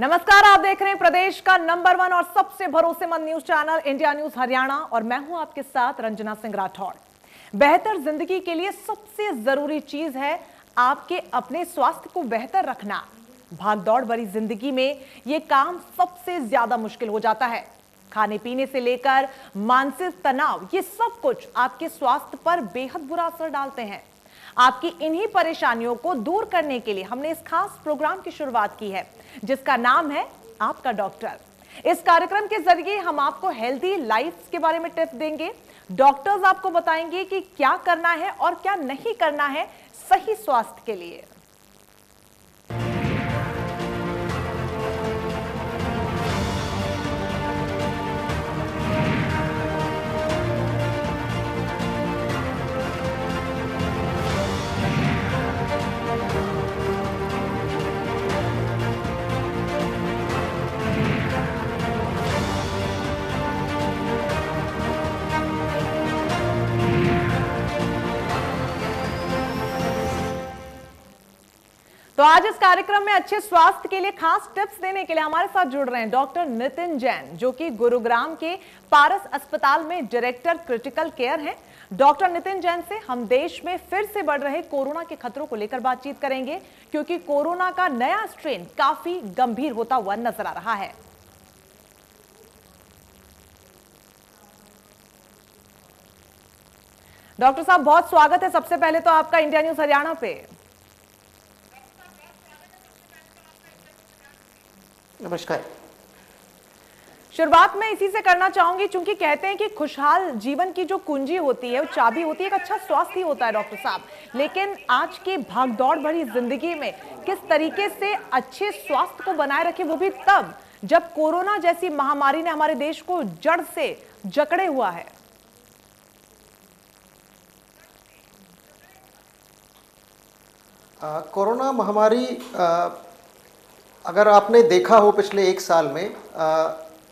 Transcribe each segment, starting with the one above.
नमस्कार, आप देख रहे हैं प्रदेश का नंबर 1 और सबसे भरोसेमंद news channel India news Haryana और मैं हूं आपके साथ रंजना सिंह राठौड़। बेहतर जिंदगी के लिए सबसे जरूरी चीज है आपके अपने स्वास्थ्य को बेहतर रखना। भागदौड़ भरी जिंदगी में यह काम सबसे ज्यादा मुश्किल हो जाता है। खाने पीने से लेकर मानसिक तनाव, ये सब कुछ आपके स्वास्थ्य पर बेहद बुरा असर डालते हैं। आपकी इन्हीं परेशानियों को दूर करने के लिए हमने इस खास प्रोग्राम की शुरुआत की है जिसका नाम है आपका डॉक्टर। इस कार्यक्रम के जरिए हम आपको हेल्दी लाइफ के बारे में टिप्स देंगे। डॉक्टर्स आपको बताएंगे कि क्या करना है और क्या नहीं करना है सही स्वास्थ्य के लिए। तो आज इस कार्यक्रम में अच्छे स्वास्थ्य के लिए खास टिप्स देने के लिए हमारे साथ जुड़ रहे हैं डॉक्टर नितिन जैन, जो कि गुरुग्राम के पारस अस्पताल में डायरेक्टर क्रिटिकल केयर हैं। डॉक्टर नितिन जैन से हम देश में फिर से बढ़ रहे कोरोना के खतरों को लेकर बातचीत करेंगे, क्योंकि कोरोना का नया स्ट्रेन काफी गंभीर होता हुआ नजर आ रहा है। डॉक्टर साहब, बहुत स्वागत है सबसे पहले तो आपका इंडिया न्यूज हरियाणा पे। नमस्कार। शुरुआत मैं इसी से करना चाहूंगी, क्योंकि कहते हैं कि खुशहाल जीवन की जो कुंजी होती है, वो चाबी होती है, एक अच्छा स्वास्थ्य ही होता है डॉक्टर साहब। लेकिन आज की भागदौड़ भरी जिंदगी में किस तरीके से अच्छे स्वास्थ्य को बनाए रखें, वो भी तब जब कोरोना जैसी महामारी ने हमारे देश को जड़ से जकड़े हुआ है। कोरोना महामारी अगर आपने देखा हो पिछले एक साल में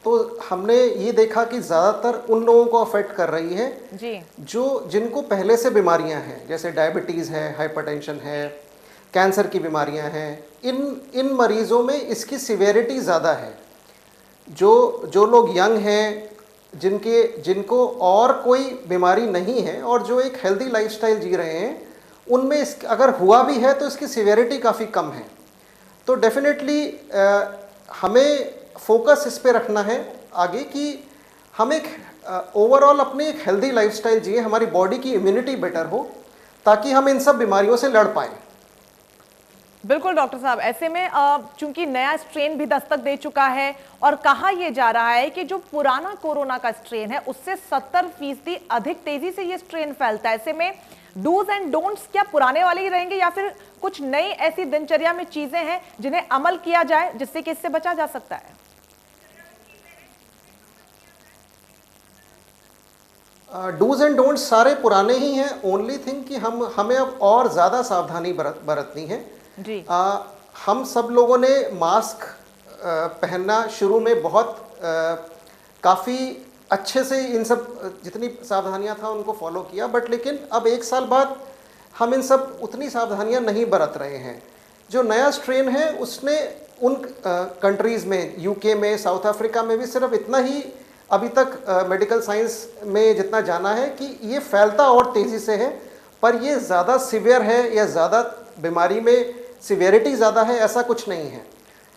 तो हमने ये देखा कि ज़्यादातर उन लोगों को अफेक्ट कर रही है जी, जिनको पहले से बीमारियां हैं, जैसे डायबिटीज़ है, हाइपरटेंशन है, कैंसर की बीमारियां हैं। इन मरीज़ों में इसकी सिवियरिटी ज़्यादा है। जो लोग यंग हैं, जिनको और कोई बीमारी नहीं है और जो एक हेल्दी लाइफस्टाइल जी रहे हैं, उनमें अगर हुआ भी है तो इसकी सिवियरिटी काफ़ी कम है। तो डेफिनेटली हमें फोकस इस पे रखना है आगे कि हम एक ओवरऑल अपनी एक हेल्दी लाइफस्टाइल जिए, हमारी बॉडी की इम्यूनिटी बेटर हो, ताकि हम इन सब बीमारियों से लड़ पाएं। बिल्कुल डॉक्टर साहब, ऐसे में चूंकि नया स्ट्रेन भी दस्तक दे चुका है और कहा यह जा रहा है कि जो पुराना कोरोना का स्ट्रेन है उससे 70% अधिक तेजी से ये स्ट्रेन फैलता है। ऐसे में डूज एंड डोंट्स क्या पुराने वाले ही रहेंगे या फिर कुछ नई ऐसी दिनचर्या में चीजें हैं जिन्हें अमल किया जाए जिससे कि इससे बचा जा सकता है? डूज एंड डोंट्स सारे पुराने ही हैं। ओनली थिंग कि हमें अब और ज़्यादा सावधानी बरतनी है जी। हम सब लोगों ने मास्क पहनना शुरू में बहुत काफ़ी अच्छे से इन सब जितनी सावधानियां था उनको फॉलो किया, बट लेकिन अब एक साल बाद हम इन सब उतनी सावधानियां नहीं बरत रहे हैं। जो नया स्ट्रेन है उसने उन कंट्रीज़ में, यूके में, साउथ अफ्रीका में भी सिर्फ इतना ही अभी तक मेडिकल साइंस में जितना जाना है कि ये फैलता और तेज़ी से है, पर ये ज़्यादा सीवियर है या ज़्यादा बीमारी में सीवियरिटी ज़्यादा है, ऐसा कुछ नहीं है।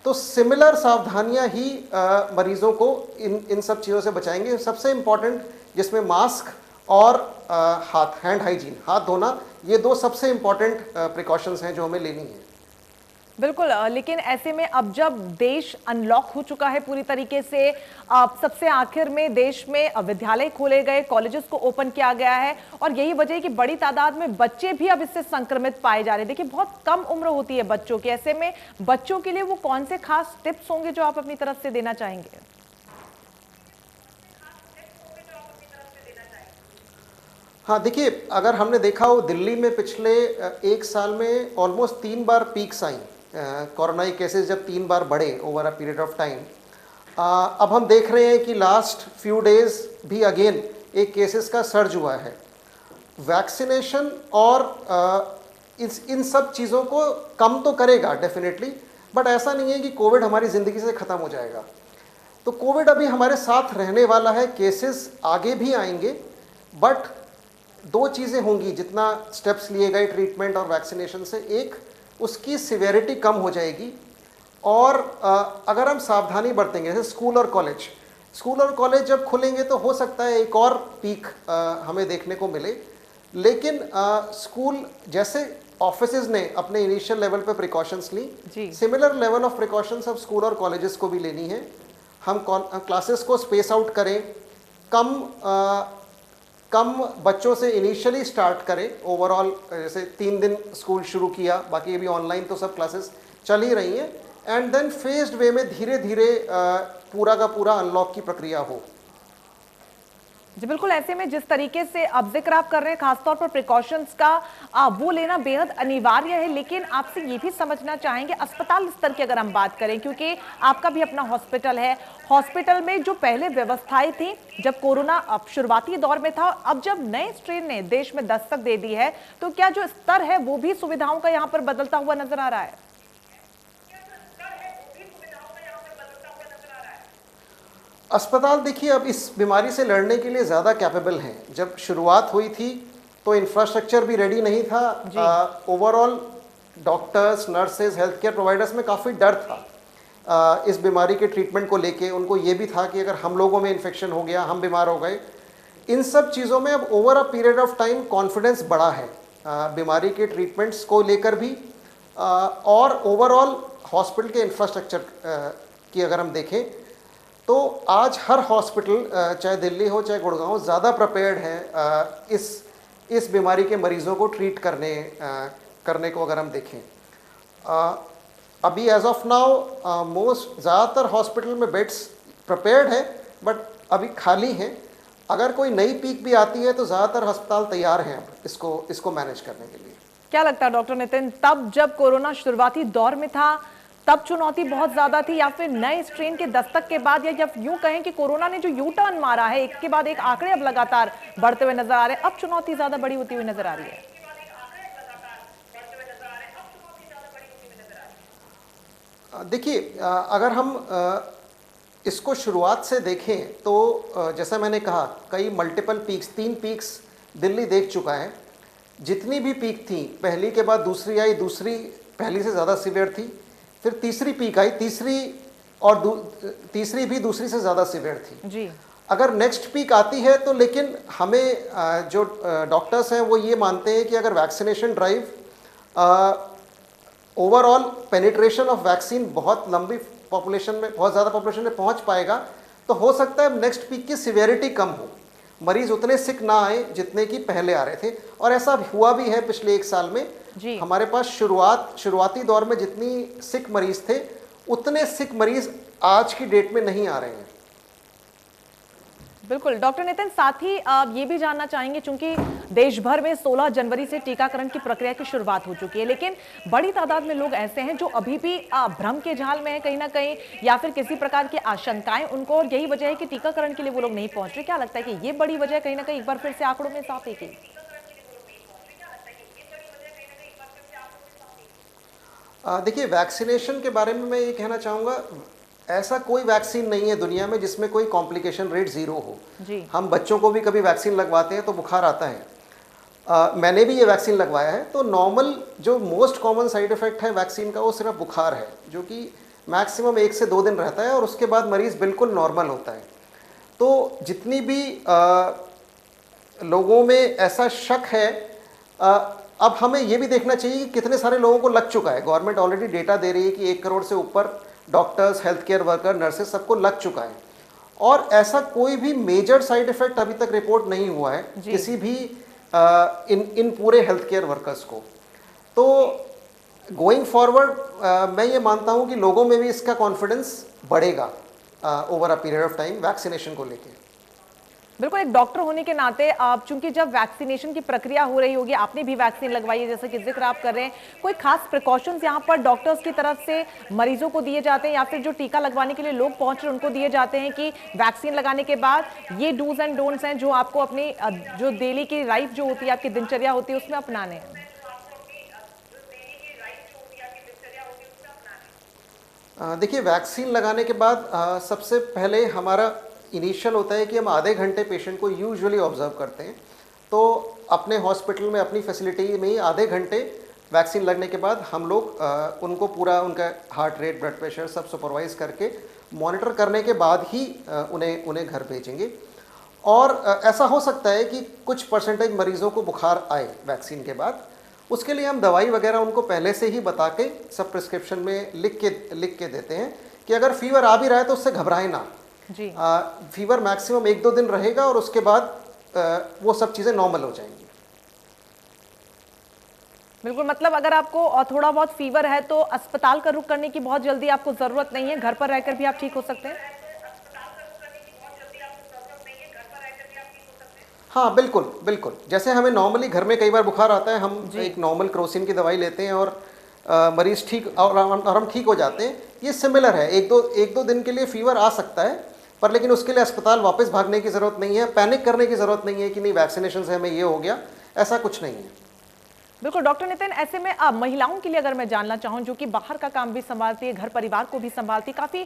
तो सिमिलर सावधानियां ही मरीजों को इन सब चीज़ों से बचाएंगे। सबसे इम्पॉर्टेंट जिसमें मास्क और हैंड हाइजीन, हाथ धोना, ये दो सबसे इम्पॉर्टेंट प्रिकॉशंस हैं जो हमें लेनी है। बिल्कुल, लेकिन ऐसे में अब जब देश अनलॉक हो चुका है पूरी तरीके से, सबसे आखिर में देश में विद्यालय खोले गए, कॉलेजेस को ओपन किया गया है और यही वजह है कि बड़ी तादाद में बच्चे भी अब इससे संक्रमित पाए जा रहे हैं। देखिए, बहुत कम उम्र होती है बच्चों की। ऐसे में बच्चों के लिए वो कौन से खास टिप्स होंगे जो आप अपनी तरफ से देना चाहेंगे? हाँ, देखिए, अगर हमने देखा हो दिल्ली में पिछले एक साल में ऑलमोस्ट 3 बार पीक्स आई, कोरोना केसेस जब 3 बार बढ़े over a period of time. अब हम देख रहे हैं कि लास्ट फ्यू डेज भी अगेन एक केसेस का सर्ज हुआ है। वैक्सीनेशन और इन सब चीज़ों को कम तो करेगा डेफिनेटली, बट ऐसा नहीं है कि कोविड हमारी ज़िंदगी से ख़त्म हो जाएगा। तो कोविड अभी हमारे साथ रहने वाला है, केसेस आगे भी आएंगे, बट दो चीज़ें होंगी जितना स्टेप्स लिए गए ट्रीटमेंट और वैक्सीनेशन से। एक, उसकी सिवेरिटी कम हो जाएगी, और अगर हम सावधानी बरतेंगे, जैसे स्कूल और कॉलेज जब खुलेंगे तो हो सकता है एक और पीक हमें देखने को मिले। लेकिन स्कूल जैसे ऑफिसेज ने अपने इनिशियल लेवल पे प्रिकॉशंस ली, सिमिलर लेवल ऑफ प्रिकॉशंस अब स्कूल और कॉलेजेस को भी लेनी है। हम क्लासेस को स्पेस आउट करें, कम बच्चों से इनिशियली स्टार्ट करें। ओवरऑल जैसे 3 दिन स्कूल शुरू किया, बाकी अभी ऑनलाइन तो सब क्लासेस चल ही रही हैं, एंड देन फेज्ड वे में धीरे धीरे पूरा का पूरा अनलॉक की प्रक्रिया हो। जी बिल्कुल, ऐसे में जिस तरीके से अब जिक्र आप कर रहे हैं खासतौर पर प्रिकॉशंस का, वो लेना बेहद अनिवार्य है। लेकिन आपसे ये भी समझना चाहेंगे अस्पताल स्तर की अगर हम बात करें, क्योंकि आपका भी अपना हॉस्पिटल है, हॉस्पिटल में जो पहले व्यवस्थाएं थी जब कोरोना अब शुरुआती दौर में था, अब जब नए स्ट्रेन ने देश में दस्तक दे दी है, तो क्या जो स्तर है वो भी सुविधाओं का यहाँ पर बदलता हुआ नजर आ रहा है? अस्पताल देखिए अब इस बीमारी से लड़ने के लिए ज़्यादा कैपेबल हैं। जब शुरुआत हुई थी तो इंफ्रास्ट्रक्चर भी रेडी नहीं था। Overall doctors, nurses, health care providers में काफ़ी डर था इस बीमारी के ट्रीटमेंट को लेके। उनको ये भी था कि अगर हम लोगों में इन्फेक्शन हो गया, हम बीमार हो गए। इन सब चीज़ों में अब over a period of time confidence बढ़ा है बीमारी के ट्रीटमेंट्स को लेकर भी, और ओवरऑल हॉस्पिटल के इंफ्रास्ट्रक्चर की अगर हम देखें तो आज हर हॉस्पिटल, चाहे दिल्ली हो चाहे गुड़गांव, ज़्यादा प्रिपेयर्ड है इस बीमारी के मरीज़ों को ट्रीट करने को अगर हम देखें। अभी एज ऑफ नाउ ज़्यादातर हॉस्पिटल में बेड्स प्रिपेयर्ड है, बट अभी खाली हैं। अगर कोई नई पीक भी आती है तो ज़्यादातर अस्पताल तैयार हैं अब इसको मैनेज करने के लिए। क्या लगता है डॉक्टर नितिन, तब जब कोरोना शुरुआती दौर में था तब चुनौती बहुत ज्यादा थी, या फिर नए स्ट्रेन के दस्तक के बाद, या जब यूं कहें कि कोरोना ने जो यू टर्न मारा है, एक के बाद एक आंकड़े अब लगातार बढ़ते हुए नजर आ रहे हैं, अब चुनौती ज्यादा बड़ी होती हुई नजर आ रही है? देखिए, अगर हम इसको शुरुआत से देखें तो जैसा मैंने कहा, कई मल्टीपल पीक्स, 3 पीक्स दिल्ली देख चुका है। जितनी भी पीक थी, पहली के बाद दूसरी आई, दूसरी पहली से ज़्यादा सीवियर थी, फिर तीसरी पीक आई, तीसरी भी दूसरी से ज़्यादा सीवियर थी जी। अगर नेक्स्ट पीक आती है तो, लेकिन हमें जो डॉक्टर्स हैं वो ये मानते हैं कि अगर vaccination drive, overall penetration of vaccine बहुत लंबी पॉपुलेशन में, बहुत ज़्यादा पॉपुलेशन में पहुंच पाएगा, तो हो सकता है नेक्स्ट पीक की सिवियरिटी कम हो, मरीज़ उतने सिक ना आए जितने कि पहले आ रहे थे। और ऐसा हुआ भी है पिछले 1 साल में जी। हमारे पास शुरुआती दौर में जितनी सिक मरीज़ थे, उतने सिक मरीज़ आज की डेट में नहीं आ रहे हैं। बिल्कुल डॉक्टर नितिन, साथ ही आप ये भी जानना चाहेंगे, चूंकि देश भर में 16 जनवरी से टीकाकरण की प्रक्रिया की शुरुआत हो चुकी है, लेकिन बड़ी तादाद में लोग ऐसे हैं जो अभी भी भ्रम के जाल में है कहीं ना कहीं, या फिर किसी प्रकार की आशंकाएं उनको, और यही वजह है कि टीकाकरण के लिए वो लोग नहीं पहुंच रहे। क्या लगता है कि ये बड़ी वजह कहीं ना कहीं एक बार फिर से आंकड़ों में साफ है कि? देखिए, वैक्सीनेशन के बारे में मैं ये कहना चाहूँगा, ऐसा कोई वैक्सीन नहीं है दुनिया में जिसमें कोई कॉम्प्लिकेशन रेट 0 हो जी। हम बच्चों को भी कभी वैक्सीन लगवाते हैं तो बुखार आता है। मैंने भी ये वैक्सीन लगवाया है, तो नॉर्मल जो मोस्ट कॉमन साइड इफ़ेक्ट है वैक्सीन का वो सिर्फ बुखार है, जो कि मैक्सिमम 1 से 2 दिन रहता है और उसके बाद मरीज़ बिल्कुल नॉर्मल होता है। तो जितनी भी लोगों में ऐसा शक है, अब हमें ये भी देखना चाहिए कि कितने सारे लोगों को लग चुका है। गवर्नमेंट ऑलरेडी डेटा दे रही है कि 1 करोड़ से ऊपर doctors, health care worker, nurses सबको लग चुका है, और ऐसा कोई भी मेजर साइड इफेक्ट अभी तक रिपोर्ट नहीं हुआ है किसी भी इन पूरे हेल्थ केयर वर्कर्स को। तो गोइंग फॉरवर्ड मैं ये मानता हूँ कि लोगों में भी इसका कॉन्फिडेंस बढ़ेगा over a period of time vaccination को लेकर। बिल्कुल, एक डॉक्टर होने के नाते आप, चूंकि जब वैक्सीनेशन की प्रक्रिया हो रही होगी, आपने भी वैक्सीन लगवाई है जैसा कि जिक्र आप कर रहे हैं, कोई खास प्रिकॉशंस यहाँ पर डॉक्टर्स की तरफ से मरीजों को दिए जाते हैं, या फिर जो टीका लगवाने के लिए लोग पहुंच रहे हैं उनको दिए जाते हैं कि वैक्सीन लगाने के बाद ये डूज एंड डोंट्स हैं जो आपको अपनी जो डेली की लाइफ जो होती है, आपकी दिनचर्या होती है, उसमें अपनाने हैं? देखिए, वैक्सीन लगाने के बाद सबसे पहले हमारा इनिशियल होता है कि हम आधे घंटे पेशेंट को यूजुअली ऑब्जर्व करते हैं। तो अपने हॉस्पिटल में, अपनी फैसिलिटी में ही आधे घंटे वैक्सीन लगने के बाद हम लोग उनको पूरा उनका हार्ट रेट, ब्लड प्रेशर सब सुपरवाइज करके मॉनिटर करने के बाद ही उन्हें घर भेजेंगे। और ऐसा हो सकता है कि कुछ परसेंटेज मरीज़ों को बुखार आए वैक्सीन के बाद, उसके लिए हम दवाई वगैरह उनको पहले से ही बता के सब प्रिस्क्रिप्शन में लिख के देते हैं कि अगर फीवर आ भी रहा है तो उससे घबराएं ना जी। फीवर मैक्सिमम 1-2 दिन रहेगा और उसके बाद वो सब चीज़ें नॉर्मल हो जाएंगी। बिल्कुल, मतलब अगर आपको थोड़ा बहुत फीवर है तो अस्पताल का रुख करने की बहुत जल्दी आपको ज़रूरत नहीं है, घर पर रहकर भी आप ठीक हो सकते हैं। हाँ, बिल्कुल बिल्कुल। जैसे हमें नॉर्मली घर में कई बार बुखार आता है, हम एक नॉर्मल क्रोसिन की दवाई लेते हैं और मरीज़ ठीक और हम ठीक हो जाते हैं। ये सिमिलर है, एक दो दिन के लिए फीवर आ सकता है, पर लेकिन उसके लिए अस्पताल वापस भागने की ज़रूरत नहीं है, पैनिक करने की ज़रूरत नहीं है कि नहीं वैक्सीनेशन से हमें ये हो गया, ऐसा कुछ नहीं है। बिल्कुल डॉक्टर नितिन, ऐसे में महिलाओं के लिए अगर मैं जानना चाहूँ, जो कि बाहर का काम भी संभालती है, घर परिवार को भी संभालती है, काफ़ी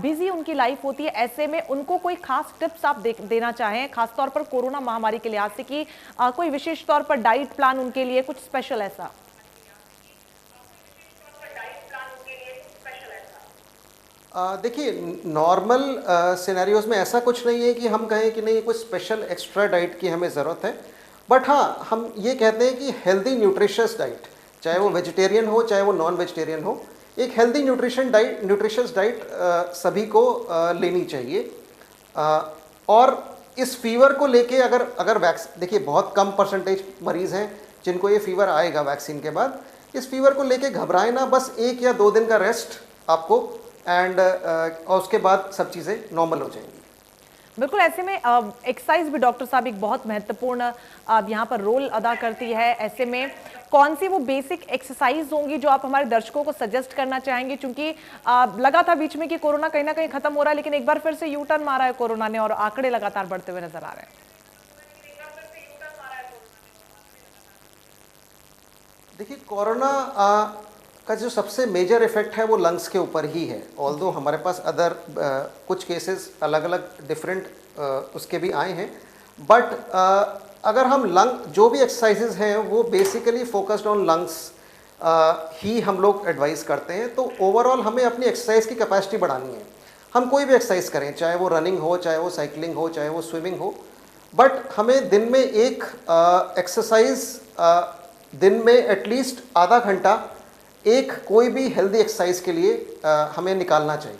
बिजी उनकी लाइफ होती है, ऐसे में उनको कोई खास टिप्स आप देना चाहें, खासतौर पर कोरोना महामारी के लिहाज से, कि कोई विशेष तौर पर डाइट प्लान उनके लिए कुछ स्पेशल ऐसा? देखिए, नॉर्मल सिनेरियोज में ऐसा कुछ नहीं है कि हम कहें कि नहीं कुछ स्पेशल एक्स्ट्रा डाइट की हमें ज़रूरत है, बट हाँ, हम ये कहते हैं कि हेल्दी न्यूट्रिशियस डाइट, चाहे वो वेजिटेरियन हो चाहे वो नॉन वेजिटेरियन हो, एक हेल्दी न्यूट्रिशियस डाइट सभी को लेनी चाहिए। और इस फीवर को लेके अगर देखिए, बहुत कम परसेंटेज मरीज़ हैं जिनको ये फीवर आएगा वैक्सीन के बाद। इस फीवर को लेके घबराए ना, बस 1 या 2 दिन का रेस्ट आपको, एंड और उसके बाद सब चीज़ें नॉर्मल हो जाएंगी। बिल्कुल, ऐसे में एक्सरसाइज भी डॉक्टर साहब एक बहुत महत्वपूर्ण यहाँ पर रोल अदा करती है। ऐसे में कौन सी वो बेसिक एक्सरसाइज होंगी जो आप हमारे दर्शकों को सजेस्ट करना चाहेंगे, क्योंकि लगा था बीच में कि कोरोना कहीं ना कहीं खत्म हो रहा है, लेकिन एक बार फिर से यू टर्न मारा है कोरोना ने और आंकड़े लगातार बढ़ते हुए नजर आ रहे हैं। देखिए, कोरोना का जो सबसे मेजर इफेक्ट है वो लंग्स के ऊपर ही है। ऑल्दो हमारे पास अदर कुछ केसेस अलग अलग डिफरेंट उसके भी आए हैं, बट अगर हम लंग जो भी एक्सरसाइजेज हैं वो बेसिकली फोकस्ड ऑन लंग्स ही हम लोग एडवाइस करते हैं। तो ओवरऑल हमें अपनी एक्सरसाइज की कैपेसिटी बढ़ानी है। हम कोई भी एक्सरसाइज करें, चाहे वो रनिंग हो, चाहे वो साइकिलिंग हो, चाहे वो स्विमिंग हो, बट हमें दिन में एक एक्सरसाइज दिन में एटलीस्ट आधा घंटा एक कोई भी हेल्दी एक्सरसाइज के लिए हमें निकालना चाहिए।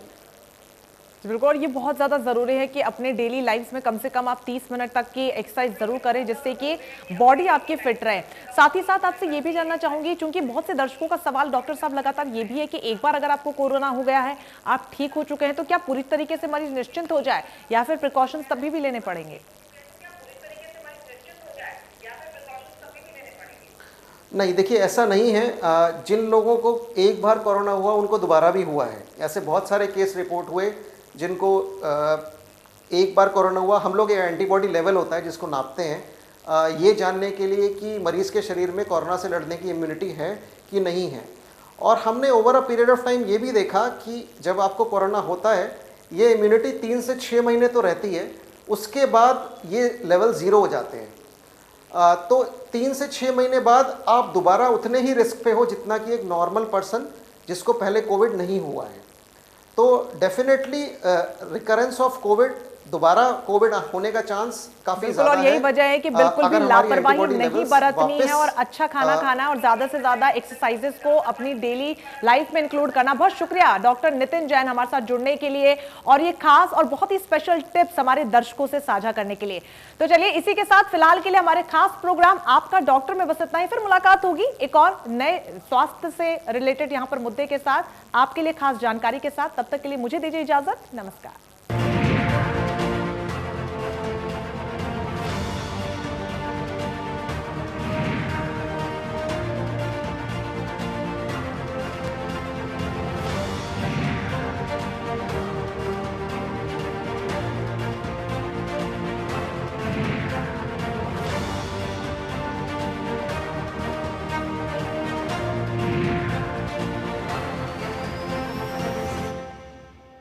बिल्कुल, और ये बहुत ज़्यादा ज़रूरी है कि अपने डेली लाइफ में कम से कम आप 30 मिनट तक की एक्सरसाइज ज़रूर करें, जिससे कि बॉडी आपकी फिट रहे। साथ ही साथ आपसे ये भी जानना चाहूँगी, क्योंकि बहुत से दर्शकों का सवाल डॉक्टर साहब लगातार ये भी है कि एक बार अगर आपको कोरोना हो गया है, आप ठीक हो चुके हैं, तो क्या पूरी तरीके से मरीज निश्चिंत हो जाए या फिर प्रिकॉशंस तभी भी लेने पड़ेंगे? नहीं, देखिए, ऐसा नहीं है। जिन लोगों को एक बार कोरोना हुआ उनको दोबारा भी हुआ है। ऐसे बहुत सारे केस रिपोर्ट हुए जिनको एक बार कोरोना हुआ। हम लोग ये एंटीबॉडी लेवल होता है जिसको नापते हैं ये जानने के लिए कि मरीज़ के शरीर में कोरोना से लड़ने की इम्यूनिटी है कि नहीं है। और हमने over a period of time ये भी देखा कि जब आपको कोरोना होता है, ये इम्यूनिटी 3 से 6 महीने तो रहती है, उसके बाद ये लेवल 0 हो जाते हैं। तो 3 से 6 महीने बाद आप दोबारा उतने ही रिस्क पे हो जितना कि एक नॉर्मल पर्सन जिसको पहले कोविड नहीं हुआ है। तो डेफिनेटली रिकरेंस ऑफ कोविड, दोबारा कोविड होने का चांस काफी ज्यादा है। और यही वजह है कि बिल्कुल भी लापरवाही नहीं बरतनी है और अच्छा खाना खाना है और ज्यादा से ज्यादा एक्सरसाइजेस को अपनी डेली लाइफ में इंक्लूड करना। बहुत शुक्रिया डॉक्टर नितिन जैन हमारे साथ जुड़ने के लिए और ये खास और बहुत ही स्पेशल टिप्स हमारे दर्शकों से साझा करने के लिए। तो चलिए, इसी के साथ फिलहाल के लिए हमारे खास प्रोग्राम आपका डॉक्टर में बस इतना ही। फिर मुलाकात होगी एक और नए स्वास्थ्य से रिलेटेड यहाँ पर मुद्दे के साथ, आपके लिए खास जानकारी के साथ। तब तक के लिए मुझे दीजिए इजाजत। नमस्कार।